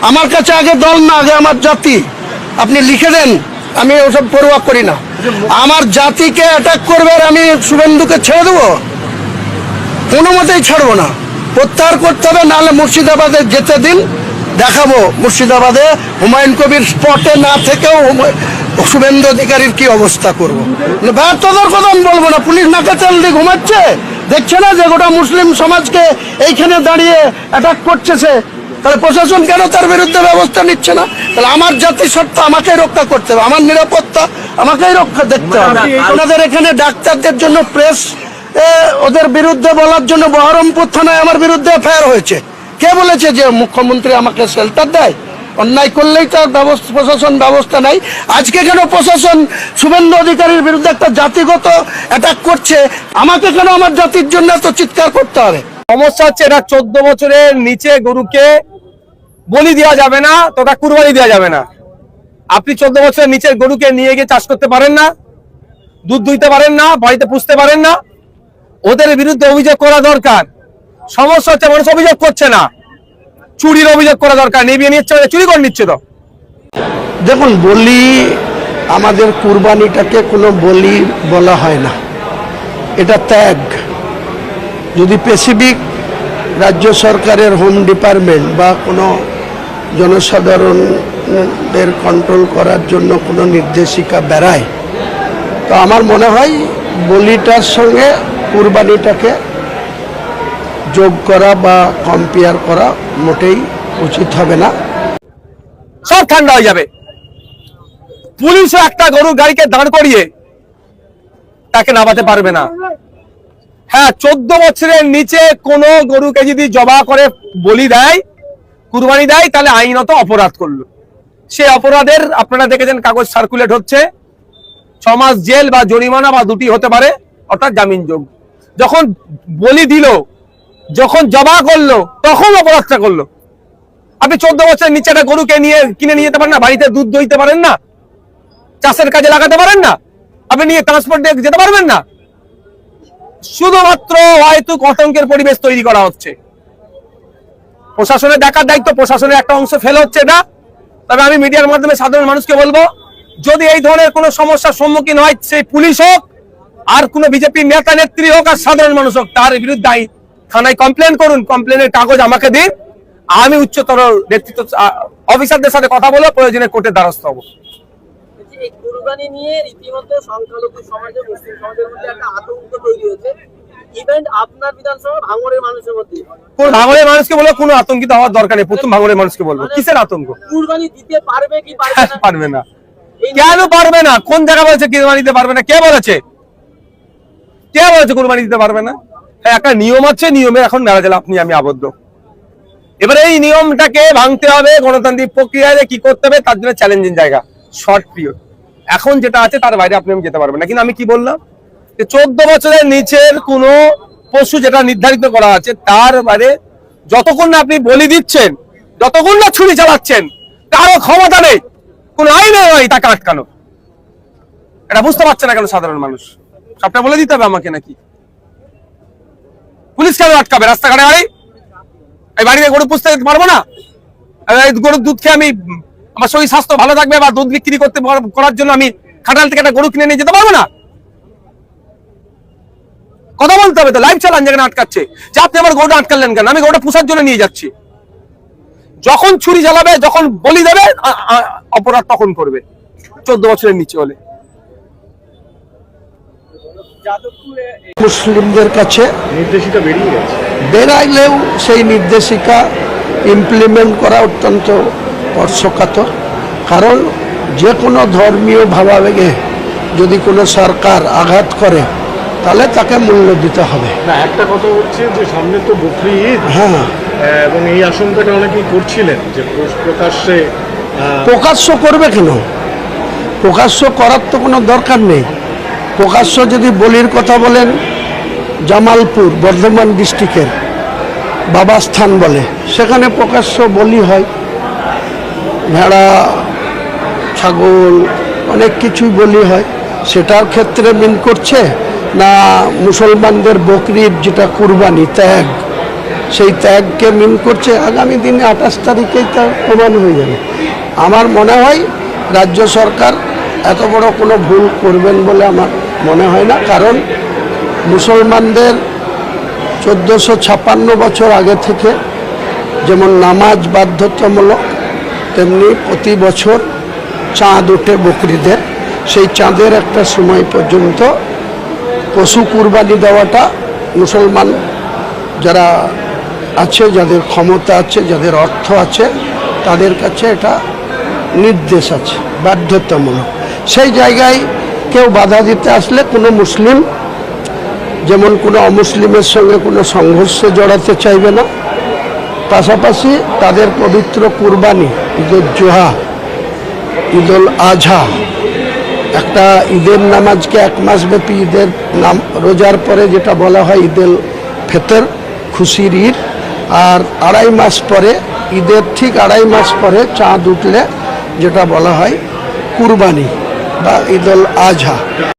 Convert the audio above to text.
আমার কাছে আগে দল না, আগে আমার জাতি। আপনি লিখে দেন, আমি ওসব পরোয়া করি না। আমার জাতিকে অ্যাটাক করবে আর আমি শুভেন্দুকে ছেড়ে দেবো? কোনো মতেই ছাড়বো না, প্রত্যাহার করতে হবে। নাহলে মুর্শিদাবাদে যেতে দিন, দেখাবো মুর্শিদাবাদে হুমায়ুন কবির স্পটে না থেকেও শুভেন্দু অধিকারীর কি অবস্থা করবো। ব্যর্থতার কথা আমি বলবো না। পুলিশ নাকা চাল দিয়ে ঘুমাচ্ছে, দেখছে না যে গোটা মুসলিম সমাজকে এইখানে দাঁড়িয়ে অ্যাটাক করছে সে? তাহলে প্রশাসন কেন তার বিরুদ্ধে ব্যবস্থা নিচ্ছে না? তাহলে আমার জাতির স্বার্থ আমাকেই রক্ষা করতে হবে, আমার নিরাপত্তা আমাকেই রক্ষা দেখতে হবে। ওনাদের এখানে ডাক্তারদের জন্য প্রেস ওদের বিরুদ্ধে বলার জন্য বহরমপুর থানায় আমার বিরুদ্ধে এফআইআর হয়েছে। কে বলেছে যে মুখ্যমন্ত্রী আমাকে শেল্টার দেয়? অন্যায় করলেই তার প্রশাসন ব্যবস্থা নাই। আজকে কেন প্রশাসন শুভেন্দু অধিকারীর বিরুদ্ধে একটা জাতিগত অ্যাটাক করছে, আমাকে কেন আমার জাতির জন্য এত চিৎকার করতে হবে? সমস্যা হচ্ছে এটা 14 বছরের নিচে গরুকে বলি দেওয়া যাবে না, তথা কুরবানি দেওয়া যাবে না। আপনি 14 বছরের নিচের গরুকে নিয়ে গিয়ে চাষ করতে পারেন না, দুধ দুইতে পারেন না, বাড়িতে পুষতে পারেন না। ওদের বিরুদ্ধে অভিযোগ করা দরকার। সমস্যা হচ্ছে মানুষ অভিযোগ করছে না, চুরির অভিযোগ করা দরকার। নিয়ে নিচ্ছে, চুরি করে নিচ্ছে। তো দেখুন, বলি আমাদের কুরবানিটাকে কোনো বলি বলা হয় না, এটা ত্যাগ। যদি স্পেসিফিক রাজ্য সরকারের হোম ডিপার্টমেন্ট বা কোনো জনসাধারণদের কন্ট্রোল করার জন্য কোনো নির্দেশিকা বেরায়, তো আমার মনে হয় বলিটার সঙ্গে কুরবানিটাকে যোগ করা বা কম্পেয়ার করা মোটেই উচিত হবে না। সব ঠান্ডা হয়ে যাবে। পুলিশও একটা গরুর গাড়িকে দাঁড় করিয়ে তাকে নামাতে পারবে না। হ্যাঁ, 14 বছরের নিচে কোনো গরুকে যদি জবা করে বলি দেয়, কুরবানি দেয়, তাহলে আইনত অপরাধ করলো। সে অপরাধের আপনারা দেখেছেন কাগজ সার্কুলেট হচ্ছে, 6 মাস জেল বা জরিমানা বা দুটি হতে পারে, অর্থাৎ জামিনযোগ্য। যখন বলি দিল, যখন জবা করলো, তখন অপরাধটা করলো। আপনি 14 বছরের নিচে একটা গরুকে নিয়ে কিনে নিয়ে যেতে পারেন না, বাড়িতে দুধ দইতে পারেন না, চাষের কাজে লাগাতে পারেন না, আপনি নিয়ে ট্রান্সপোর্ট দিয়ে যেতে পারবেন না। শুধুমাত্র হয়তো আতঙ্কের পরিবেশ তৈরি করা হচ্ছে। প্রশাসনের দেখার দায়িত্ব, প্রশাসনের একটা অংশ ফেল হচ্ছে না। তবে আমি মিডিয়ার মাধ্যমে সাধারণ মানুষকে বলবো, যদি এই ধরনের কোনো সমস্যার সম্মুখীন হয়, সেই পুলিশ হোক আর কোনো বিজেপি নেতা নেত্রী হোক আর সাধারণ মানুষ হোক, তার বিরুদ্ধে থানায় কমপ্লেন করুন। কমপ্লেনের কাগজ আমাকে দিন, আমি উচ্চতর নেতৃত্ব অফিসারদের সাথে কথা বলে প্রয়োজনে কোর্টের দ্বারস্থ হবো। এই কুরবানি নিয়ে রীতিমতো সংখ্যালঘু সমাজে, মুসলিম সমাজের মধ্যে একটা আতঙ্ক তৈরি হয়েছে। ইভেন্ট আপনার বিধানসভা ভাঙড়ের মানুষের মধ্যে, কোন ভাঙড়ের মানুষকে বলবো কোনো আতঙ্কিত হওয়ার দরকার নেই। প্রথম ভাঙড়ের মানুষকে বলবো, কিসের আতঙ্ক? কুরবানি দিতে পারবে কি পারবে না? পারবে না। কেন পারবে না? কোন জায়গা বলেছে কুরবানি দিতে পারবে না? কে বলেছে? কে বলেছে কুরবানি দিতে পারবে না? একটা নিয়ম আছে, নিয়মে এখন মেলা গেলে আপনি আমি আবদ্ধ। এবারে এই নিয়মটাকে ভাঙতে হবে, গণতান্ত্রিক প্রক্রিয়ায় কি করতে হবে তার জন্য চ্যালেঞ্জিং জায়গা, শর্ট পিরিয়ড। এখন যেটা আছে তার বাইরে আপনি আমি যেতে পারবেন না। কিন্তু আমি কি বললাম, 14 বছরের নিচের কোনো পশু যেটা নির্ধারিত করা আছে তার বাইরে যতক্ষণ না আপনি বলি দিচ্ছেন, যতক্ষণ না ছুরি চালাচ্ছেন, কারো ক্ষমতা নেই, কোন আইনে নয় তাকে আটকানো। এটা বুঝতে পারছে না কেন সাধারণ মানুষ? সবটা বলে দিতে হবে আমাকে নাকি? পুলিশ কেন আটকাবে রাস্তাঘাটে? গাড়ি এই বাড়িতে গরু পুষতে পারবো না? গরুর দুধ খেয়ে আমি আমার শরীর স্বাস্থ্য ভালো থাকবে বা দুধ বিক্রি করার জন্য আমি খাটাল থেকে একটা গরু কিনে নিয়ে যেতে পারবো না? কথা বলতে হবে তো। লাইভ চালান যেখানে আটকাচ্ছে, যে আপনি আমার গরুটা আটকালেন কেন? আমি গরুটা পুষার জন্য নিয়ে যাচ্ছি। যখন ছুরি চালাবে, যখন বলি দেবে, অপরাধ তখন করবে 14 বছরের নিচে হলে। মুসলিমদের কাছে নির্দেশিকা বেরাইলেও সেই নির্দেশিকা ইমপ্লিমেন্ট করা অত্যন্ত স্পর্শকাতর। কারণ যে কোনো ধর্মীয় ভাবাবেগে যদি কোনো সরকার আঘাত করে, তাহলে তাকে মূল্য দিতে হবে। না, একটা কথা হচ্ছে যে সামনে তো বকরি ঈদ, হ্যাঁ, এবং এই আশঙ্কাটা অনেকেই করছিলেন যে প্রকাশ্য করবে কেন? প্রকাশ্য করার তো কোনো দরকার নেই। প্রকাশ্য যদি বলির কথা বলেন, জামালপুর বর্ধমান ডিস্ট্রিক্টের বাবাস্থান বলে, সেখানে প্রকাশ্য বলি হয়। ভেড়া, ছাগল, অনেক কিছুই বলি হয়। সেটার ক্ষেত্রে মিন করছে না মুসলমানদের বকরির যেটা কুরবানি ত্যাগ, সেই ত্যাগকে মিন করছে। আগামী দিনে 28 তারিখেই তার প্রমাণ হয়ে যাবে। আমার মনে হয় রাজ্য সরকার এত বড় কোনো ভুল করবেন বলে আমার মনে হয় না, কারণ মুসলমানদের 1456 বছর আগে থেকে যেমন নামাজ বাধ্যতামূলক, তেমনি প্রতি বছর চাঁদ ওঠে বকরিদের। সেই চাঁদের একটা সময় পর্যন্ত পশু কুরবানি দেওয়াটা মুসলমান যারা আছে, যাদের ক্ষমতা আছে, যাদের অর্থ আছে, তাদের কাছে এটা নির্দেশ আছে, বাধ্যতামূলক। সেই জায়গায় কেউ বাধা দিতে আসলে কোনো মুসলিম যেমন কোনো অমুসলিমের সঙ্গে কোনো সংঘর্ষে জড়াতে চাইবে না। পাশাপাশি তাদের পবিত্র কুরবানি, ঈদুল জোহা, ঈদুল আজহা, একটা ঈদের নামাজকে 1 মাস ব্যাপী ঈদের নাম রোজার পরে যেটা বলা হয় ঈদুল ফিতর, খুশির ঈদ, আর 2.5 মাস পরে ঈদের ঠিক 2.5 মাস পরে চাঁদ উঠলে যেটা বলা হয় কুরবানি বা ঈদুল আজহা।